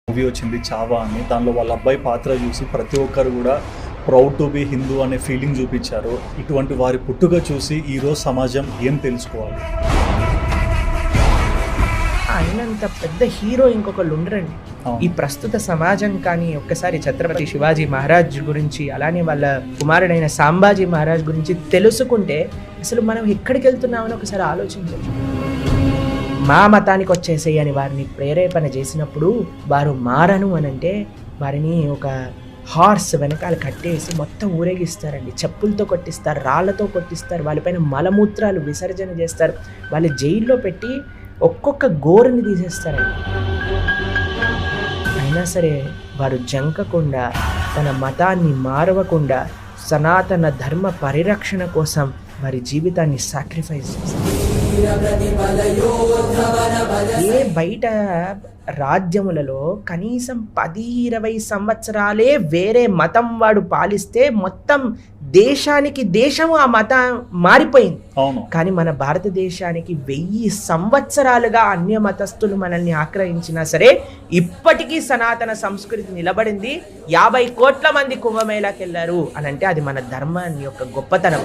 Movie వచ్చింది చావా అని. దానిలో వాళ్ళ అబ్బాయి పాత్ర చూసి ప్రతి ఒక్కరు కూడా ప్రౌడ్ టు బి హిందూ అనే ఫీలింగ్ చూపించారు. ఇటువంటి వారి పుట్టుక చూసి ఈరోజు సమాజం ఏం తెలుసుకోవాలి? ఆయనంత పెద్ద హీరో ఇంకొకళ్ళు ఉండరండి ఈ ప్రస్తుత సమాజం. కానీ ఒక్కసారి ఛత్రపతి శివాజీ మహారాజ్ గురించి, అలానే వాళ్ళ కుమారుడైన సాంబాజీ మహారాజ్ గురించి తెలుసుకుంటే అసలు మనం ఎక్కడికి వెళ్తున్నామని ఒకసారి ఆలోచించవచ్చు. మా మతానికి వచ్చేసేయి అని వారిని ప్రేరేపణ చేసినప్పుడు వారు మారను అని అంటే వారిని ఒక హార్స్ వెనకాల కట్టేసి మొత్తం ఊరేగిస్తారండి. చెప్పులతో కొట్టిస్తారు, రాళ్లతో కొట్టిస్తారు, వాళ్ళపైన మలమూత్రాలు విసర్జన చేస్తారు, వాళ్ళు జైల్లో పెట్టి ఒక్కొక్క గోరుని తీసేస్తారండి. అయినా సరే వారు జంకకుండా, తన మతాన్ని మారవకుండా, సనాతన ధర్మ పరిరక్షణ కోసం వారి జీవితాన్ని సాక్రిఫైస్ చేస్తారు. ఏ బయట రాజ్యములలో కనీసం 10-20 సంవత్సరాలే వేరే మతం వాడు పాలిస్తే మొత్తం దేశము ఆ మతం మారిపోయింది. కానీ మన భారతదేశానికి 1000 సంవత్సరాలుగా అన్య మతస్థులు మనల్ని ఆక్రమించినా సరే ఇప్పటికీ సనాతన సంస్కృతి నిలబడింది. 50 కోట్ల మంది కుంభమేళాకి వెళ్ళారు అని అంటే అది మన ధర్మాన్ని యొక్క గొప్పతనం.